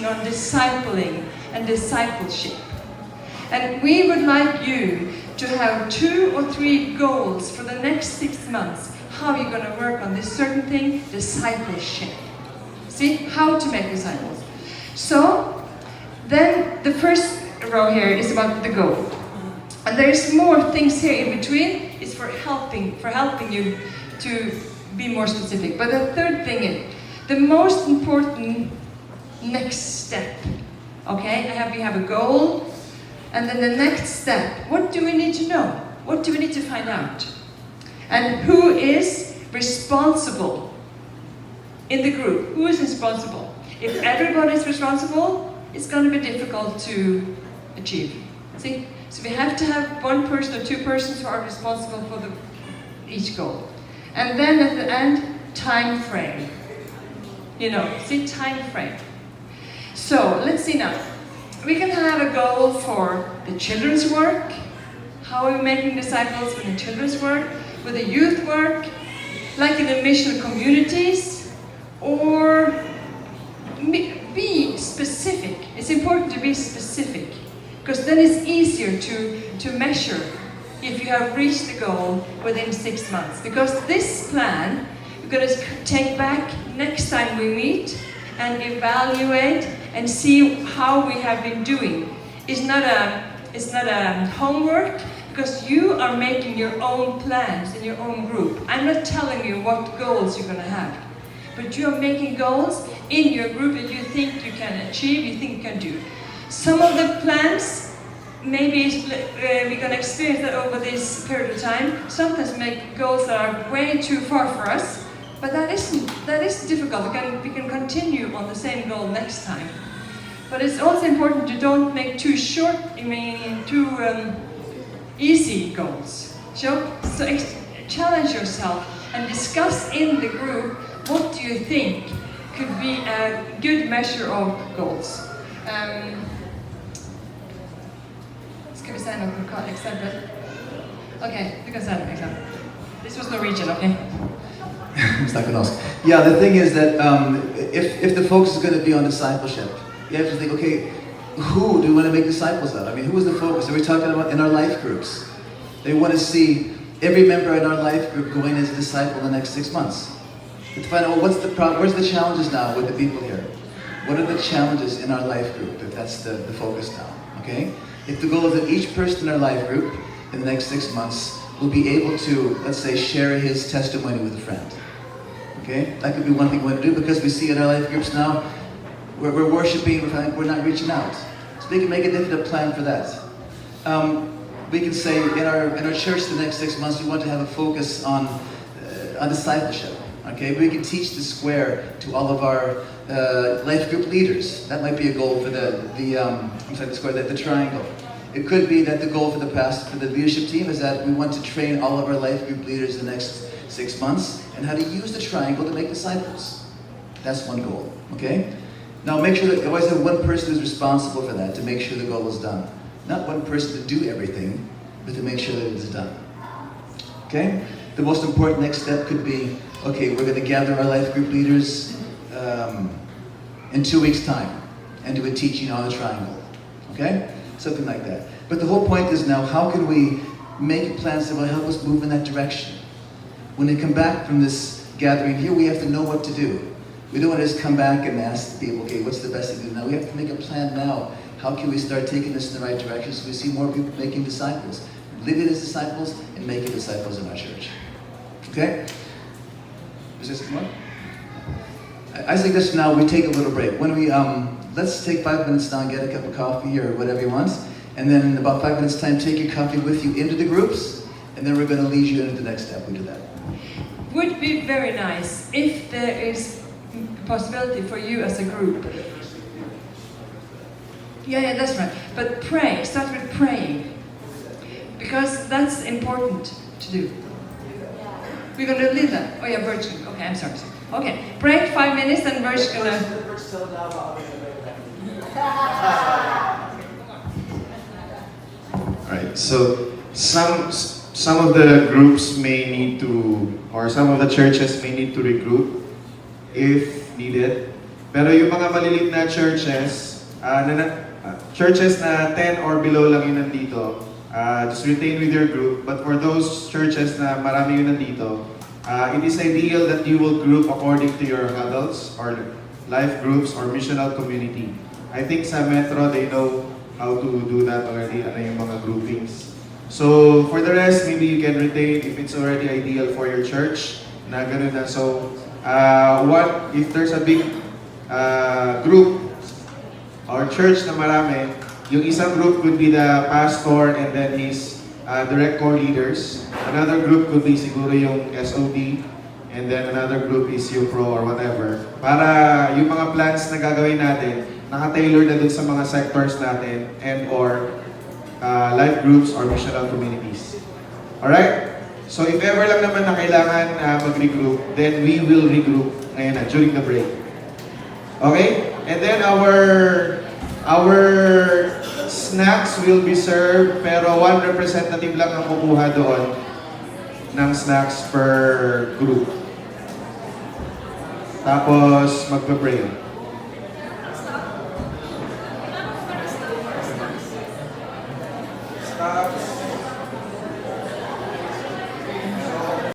focusing on discipling and discipleship. And we would like you to have 2 or 3 goals for the next 6 months. How you're going to work on this certain thing, discipleship. See, how to make disciples. So, then the first row here is about the goal. And there's more things here in between. It's for helping you to be more specific. But the third thing is, the most important next step. Okay, we have a goal, and then the next step. What do we need to know? What do we need to find out? And who is responsible in the group? Who is responsible? If everybody is responsible, it's going to be difficult to achieve. See? So we have to have 1 person or 2 persons who are responsible for each goal. And then at the end, time frame. See, time frame. So, let's see now. We can have a goal for the children's work. How are we making disciples with the children's work? With the youth work? Like in the mission communities? Or be specific. It's important to be specific. Because then it's easier to measure if you have reached the goal within 6 months. Because this plan, we're going to take back next time we meet and evaluate and see how we have been doing. It's not a homework, because you are making your own plans in your own group. I'm not telling you what goals you're going to have, but you're making goals in your group that you think you can achieve, you think you can do. Some of the plans, maybe we're going to experience that over this period of time. Sometimes we make goals that are way too far for us, but that is difficult. We can continue on the same goal next time. But it's also important to don't make too short, too easy goals. So challenge yourself and discuss in the group what do you think could be a good measure of goals. Ska vi säga något exempel? Okay, du kan säga något exempel. This was Norwegian, okay? It's not gonna ask. Yeah, the thing is that if the focus is going to be on discipleship, you have to think, okay, who do we want to make disciples of? I mean, who is the focus? Are we talking about in our life groups? They want to see every member in our life group going as a disciple in the next 6 months. To find out, well, what's the problem? Where's the challenges now with the people here? What are the challenges in our life group, if that's the focus now, okay? If the goal is that each person in our life group in the next 6 months will be able to, let's say, share his testimony with a friend. Okay? That could be one thing we want to do, because we see in our life groups now, we're worshiping, we're not reaching out. So we can make a definite plan for that. We can say in our church the next 6 months, we want to have a focus on discipleship. Okay? We can teach the square to all of our life group leaders. That might be a goal for the triangle. It could be that the goal for the leadership team is that we want to train all of our life group leaders in the next 6 months and how to use the triangle to make disciples. That's one goal, okay? Now make sure that you always have 1 person who's responsible for that, to make sure the goal is done. Not 1 person to do everything, but to make sure that it is done. Okay? The most important next step could be, okay, we're going to gather our life group leaders in 2 weeks' time and do a teaching on the triangle. Okay? Something like that. But the whole point is now, how can we make plans that will help us move in that direction? When they come back from this gathering here, we have to know what to do. We don't want to just come back and ask people, okay, what's the best thing to do now? We have to make a plan now. How can we start taking this in the right direction so we see more people making disciples, living as disciples, and making disciples in our church? Okay? Is this come on? I suggest now we take a little break. When we let's take 5 minutes now and get a cup of coffee or whatever you want, and then in about 5 minutes time, take your coffee with you into the groups, and then we're going to lead you into the next step. We do that. Would be very nice if there is a possibility for you as a group. Yeah, that's right. But pray. Start with praying, because that's important to do. We're going to leave that. Oh yeah, Virgin. Okay, I'm sorry. Okay, break 5 minutes, and Virgin gonna. Right. So some of the groups may need to, or some of the churches may need to regroup if needed. Pero yung mga maliliit na churches, churches na 10 or below lang yun nandito, just retain with your group. But for those churches na marami yun nandito, it is ideal that you will group according to your huddles or life groups or missional community. I think sa Metro, they know how to do that already, ano yung mga groupings. So, for the rest, maybe you can retain if it's already ideal for your church, na ganun na. So, if there's a big group or church na marami, yung isang group could be the pastor and then his direct core leaders. Another group could be siguro yung SOD, and then another group is yung pro or whatever. Para yung mga plans na gagawin natin, naka-tailor na dun sa mga sectors natin and or life groups or missional communities. Alright? So if ever lang naman na kailangan mag-regroup, then we will regroup ngayon na, during the break. Okay? And then our snacks will be served, pero one representative lang ang kukuha doon ng snacks per group. Tapos magpe-pray. Stop.